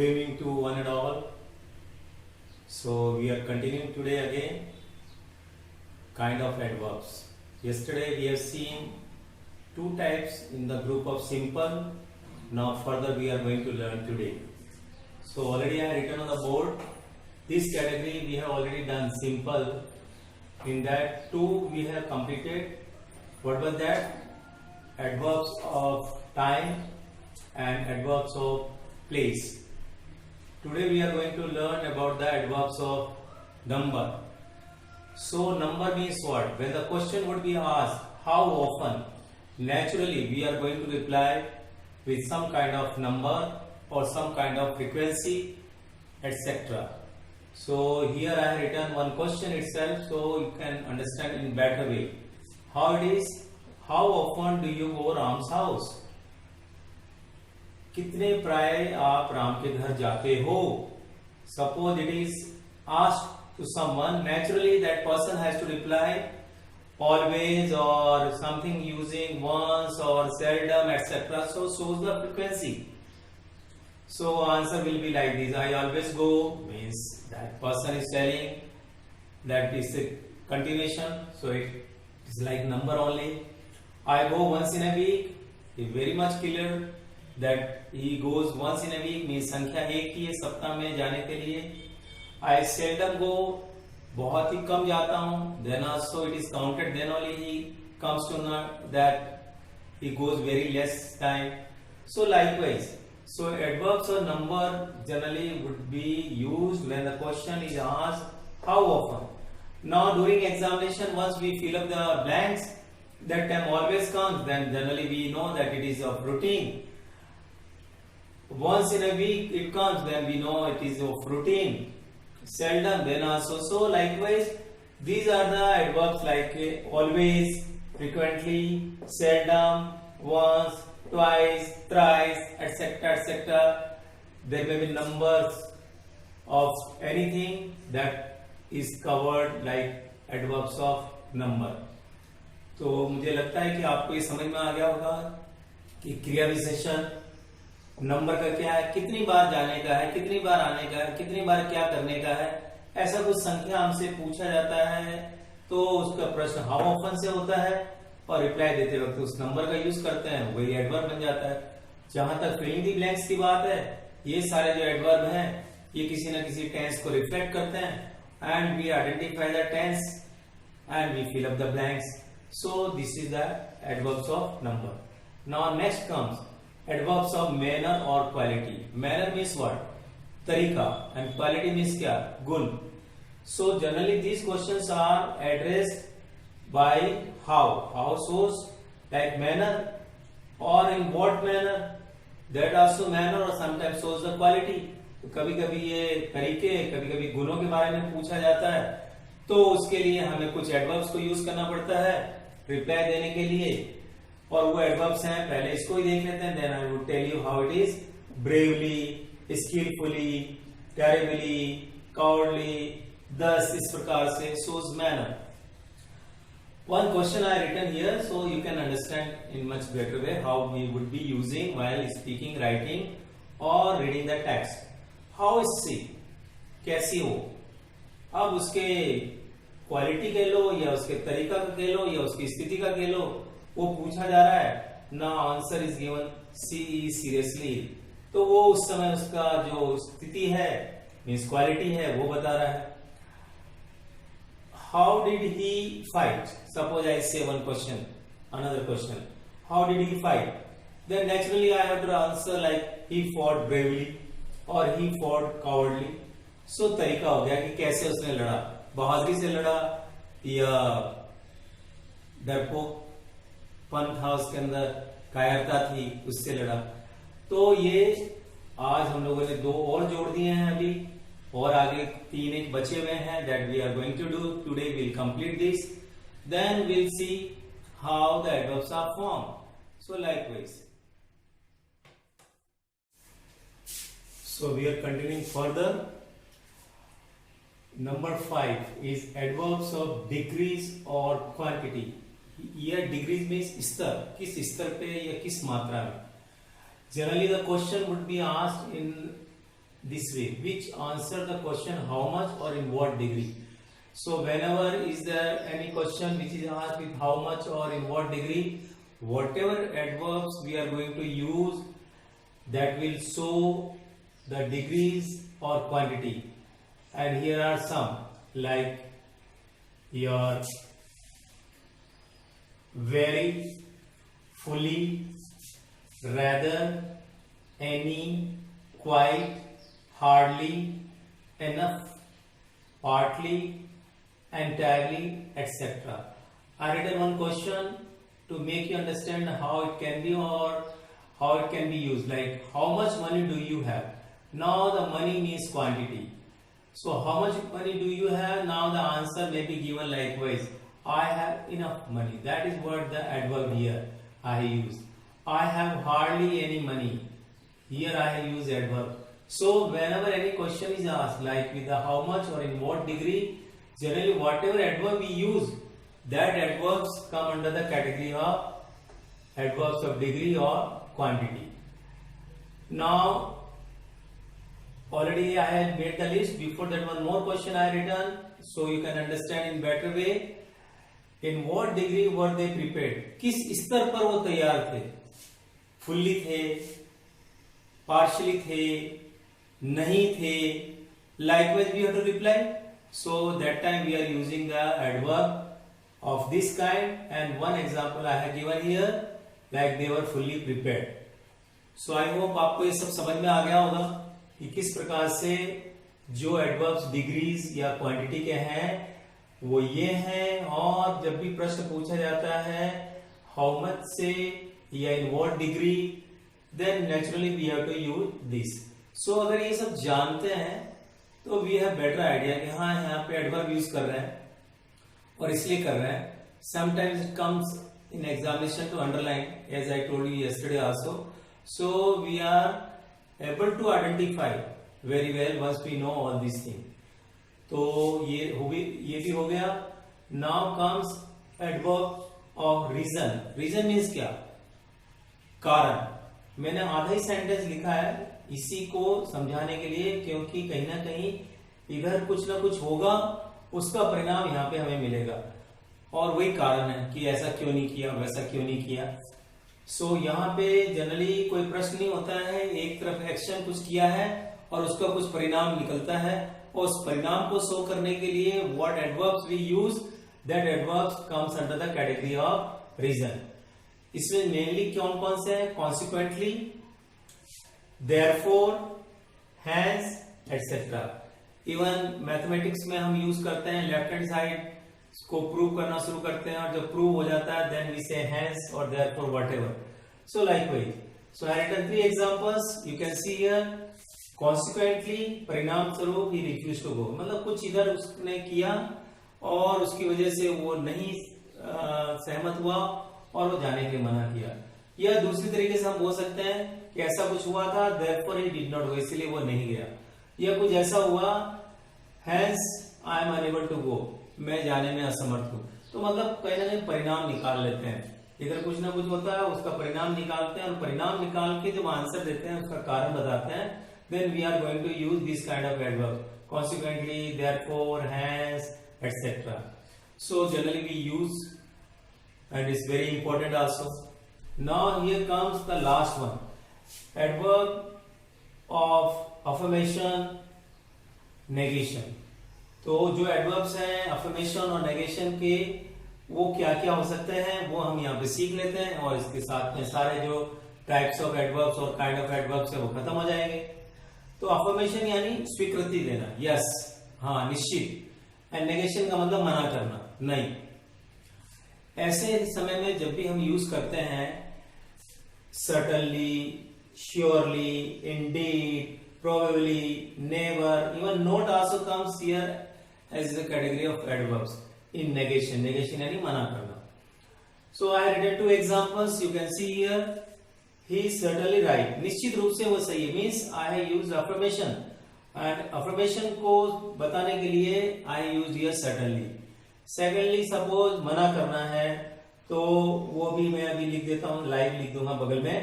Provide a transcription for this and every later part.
Good evening to one and all. So we are continuing today again kind of adverbs. Yesterday we have seen two types in the group of simple. Now further we are going to learn today. So already I have written on the board this category we have already done simple. In that two we have completed. What was that? Adverbs of time and adverbs of place. Today we are going to learn about the adverbs of number. So number means what? When the question would be asked, how often? Naturally we are going to reply with some kind of number or some kind of frequency, etc. So here I have written one question itself so you can understand in better way. How it is? How often do you go Ram's house? कितने प्राय आप राम के घर जाते हो? Suppose it is asked to someone, naturally that person has to reply always or something using once or seldom, etc. So shows the frequency. So answer will be like this: I always go means that person is telling that is a continuation. So it is like number only. I go once in a week. Is very much clear that he goes once in a week means संख्या एक ही है सप्ताह में जाने के लिए. I seldom go, बहुत ही कम जाता हूँ. Then also it is counted. Then only he comes to know that he goes very less time. So likewise, so adverbs or number generally would be used when the question is asked how often. Now during examination, once we fill up the blanks, that time always comes. Then generally we know that it is of routine. Once in a week it comes, then we know it is of routine. Seldom, then also. So likewise, these are the adverbs like always, frequently, seldom, once, twice, thrice, etc. etc. There may be numbers of anything that is covered like adverbs of number. तो मुझे लगता है कि आपको ये समझ में आ गया होगा कि क्रिया विशेषण नंबर का क्या है, कितनी बार जाने का है, कितनी बार आने का है, कितनी बार क्या करने का है. ऐसा कुछ संख्या हमसे पूछा जाता है तो उसका प्रश्न हाउ ऑफन से होता है और रिप्लाई देते वक्त उस नंबर का यूज करते हैं, वही एडवर्ब बन जाता है. जहां तक फिलिंग दी ब्लैंक्स की बात है, ये सारे जो एडवर्ब हैं ये किसी न किसी टेंस को रिफ्लेक्ट करते हैं and we identify the tense and we fill up the blanks. So this is the adverbs of number. Now next comes adverbs of manner or quality. Manner means what? तरीका. And quality means क्या? गुण. So generally these questions are addressed by how. How shows like manner or in what manner. That also manner or sometimes shows the quality. तो कभी कभी ये तरीके, कभी कभी गुणों के बारे में पूछा जाता है तो उसके लिए हमें कुछ एडवर्ब्स को यूज करना पड़ता है रिप्लाई देने के लिए. और वो एडवर्ब्स हैं, पहले इसको ही देख लेते हैं. Then I would tell you how it is. Bravely, skilfully, terribly, cowardly, thus, इस प्रकार से shows manner. One question I written here so you can understand in much better way how we would be using while speaking, writing और reading the text. How is she, कैसी हो. अब उसके quality कह लो या उसके तरीका का कह लो या उसकी स्थिति का कह लो, वो पूछा जा रहा है ना. Answer is given C is seriously. तो वो उस समय उसका जो स्थिति है मीन्स क्वालिटी है वो बता रहा है. How did he fight. Suppose I say one question, another question, how did he fight. Then naturally I have to answer like he fought bravely और ही फॉट कावर्डली. सो तरीका हो गया कि कैसे उसने लड़ा. बहादुरी से लड़ा या डरपोकपन था उसके अंदर, कायरता थी, उससे लड़ा. तो ये आज हम लोगों ने दो और जोड़ दिए हैं अभी और आगे तीन एक बचे हुए हैं that we are going to do today. Will complete this then will see how the adverbs are form. So likewise so we are continuing further. Number 5 is adverbs of degrees or quantity. ये degrees means स्तर, किस स्तर पे या किस मात्रा में. Generally the question would be asked in this way, which answer the question how much or in what degree. So whenever is there any question which is asked with how much or in what degree, whatever adverbs we are going to use, that will show the degrees or quantity. And here are some, like your, very, fully, rather, any, quite, hardly, enough, partly, entirely, etc. I written one question to make you understand how it can be or how it can be used, like how much money do you have? Now the money means quantity. So how much money do you have? Now the answer may be given likewise. I have enough money. That is what the adverb here I use. I have hardly any money. Here I have used adverb. So whenever any question is asked, like with the how much or in what degree, generally whatever adverb we use, that adverbs come under the category of adverbs of degree or quantity. Now already I had made the list. Before that, one more question I written so you can understand in better way. In what degree were they prepared? किस स्तर पर वो तैयार थे? Fully थे, partially थे, नहीं थे. Likewise we have to reply. So that time we are using the adverb of this kind, and one example I have given here, like they were fully prepared. So I hope आपको ये सब समझ में आ गया होगा कि किस प्रकार से जो एडवर्ब्स डिग्रीज या क्वांटिटी के हैं वो ये हैं. और जब भी प्रश्न पूछा जाता है हाउ मच से या in what degree, then naturally we have to use this. So अगर ये सब जानते हैं तो वी हैव बेटर आइडिया कि हाँ यहाँ पे एडवर्ब यूज कर रहे हैं और इसलिए कर रहे हैं. Sometimes it comes in examination to underline, as I told you yesterday also. So we are able to identify very well once we know all this thing. तो ये भी हो गया. Now comes adverb of reason. Reason means क्या? कारण. मैंने आधा ही sentence लिखा है इसी को समझाने के लिए, क्योंकि कहीं ना कहीं इधर कुछ ना कुछ होगा, उसका परिणाम यहाँ पे हमें मिलेगा और वही कारण है कि ऐसा क्यों नहीं किया, वैसा क्यों नहीं किया. सो यहाँ पे जनरली कोई प्रश्न नहीं होता है, एक तरफ एक्शन कुछ किया है और उसका कुछ परिणाम निकलता है, और उस परिणाम को शो करने के लिए what adverbs we use, that adverbs comes under the category of reason. इसमें मेनली कौन कौन से हैं? Consequently, therefore, hence, etcetera. Even mathematics में हम यूज करते हैं लेफ्ट हैंड साइड को प्रूव करना शुरू करते हैं, और जब प्रूव हो जाता है देन वी से हैंस और therefore whatever. So likewise, so I have written 3 examples. You can see here consequently, परिणाम स्वरूप ही रिफ्यूज टू गो, मतलब कुछ इधर उसने किया और उसकी वजह से वो नहीं सहमत हुआ और वो जाने के लिए मना किया. या दूसरी तरीके से हम बोल सकते हैं कि ऐसा कुछ हुआ था, therefore he did not go, इसलिए वो नहीं गया. या कुछ ऐसा हुआ, hence I am unable to go, मैं जाने में असमर्थ हूं. तो मतलब कहीं ना कहीं परिणाम निकाल लेते हैं. इधर कुछ ना कुछ होता है, उसका परिणाम निकालते हैं, और परिणाम निकाल के जब आंसर देते हैं उसका कारण बताते हैं, then we are going to use this kind of adverb, consequently, therefore, hence, etc. So generally we use, and it's very important also. Now here comes the last one, adverb of affirmation, negation. तो जो adverbs हैं affirmation और negation के, वो क्या क्या हो सकते हैं वो हम यहाँ पे सीख लेते हैं, और इसके साथ में सारे जो टाइप्स ऑफ एडवर्ब्स और काइंड ऑफ एडवर्ब्स है वो खत्म हो जाएंगे. तो अफर्मेशन यानी स्वीकृति देना, यस, हाँ, निश्चित. एंड नेगेशन का मतलब मना करना, नहीं. ऐसे समय में जब भी हम यूज करते हैं certainly, surely, Indeed, probably, never, even not also comes here as a category of adverbs in negation. Negation यानी मना करना. So I have written 2 examples. You can see here. He is certainly right. निश्चित रूप से वो सही है. Means I have used affirmation, and affirmation को बताने के लिए I used here certainly. Secondly, suppose मना करना है तो वो भी मैं अभी लिख देता हूँ, लाइव लिख दूंगा बगल में.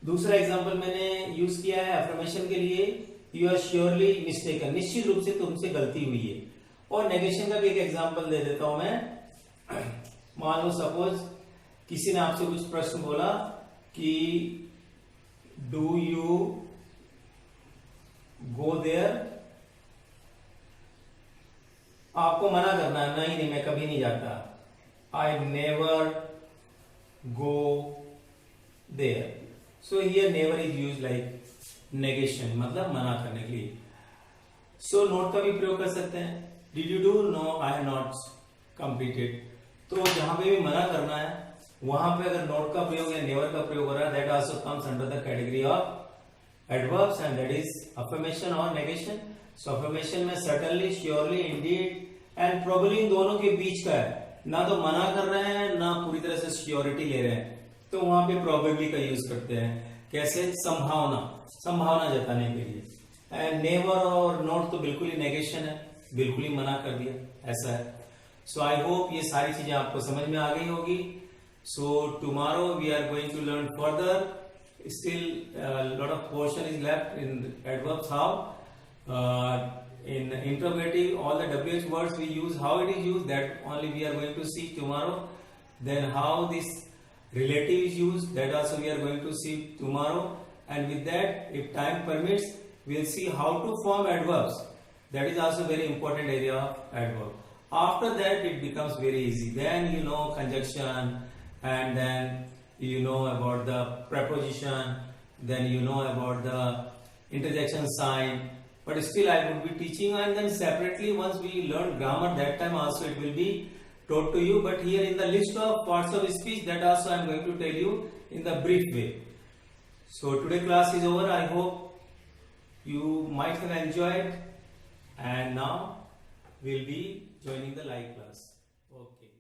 दूसरा एग्जांपल मैंने यूज किया है अफर्मेशन के लिए, यू आर श्योरली मिस्टेकन, निश्चित रूप से तुमसे गलती हुई है। और नेगेशन का भी एक एग्जांपल दे देता हूं मैं। मान लो सपोज किसी ने आपसे कुछ प्रश्न बोला कि डू यू गो देयर, आपको मना करना है, नहीं मैं कभी नहीं जाता, I never go there. So here never is use like negation, मतलब मना करने के लिए। सो नोट का भी प्रयोग कर सकते हैं, did you do, no I have not completed. तो जहां पे भी मना करना है वहां पे अगर नोट का प्रयोग या नेवर का प्रयोग हो रहा है, that also comes under the category of adverbs and that is affirmation और नेगेशन। सो अफर्मेशन में certainly, surely, Indeed and probably in दोनों के बीच का है, ना तो मना कर रहे हैं ना पूरी तरह से श्योरिटी ले रहे हैं, तो वहां पे प्रोबेबली का यूज करते हैं। कैसे? संभावना जताने के लिए। एंड नेवर और नोट तो बिल्कुल ही नेगेशन है, बिल्कुल ही मना कर दिया, ऐसा है। सो आई होप ये सारी चीजें आपको समझ में आ गई होगी। So tomorrow we are going to learn further, still lot of portion is left in adverbs, how in interrogative all the WH words we use, how it is used, that only we are going to see tomorrow. Then how this relative is used, that also we are going to see tomorrow. And with that, if time permits, we'll see how to form adverbs. That is also very important area of adverb. After that it becomes very easy, then you know conjunction, and then you know about the preposition, then you know about the interjection sign. But still I would be teaching, and then separately once we learn grammar, that time also it will be taught to you. But here in the list of parts of speech, that also I am going to tell you in the brief way. So today class is over. I hope you might have enjoyed, and now we'll be joining the live class. Okay.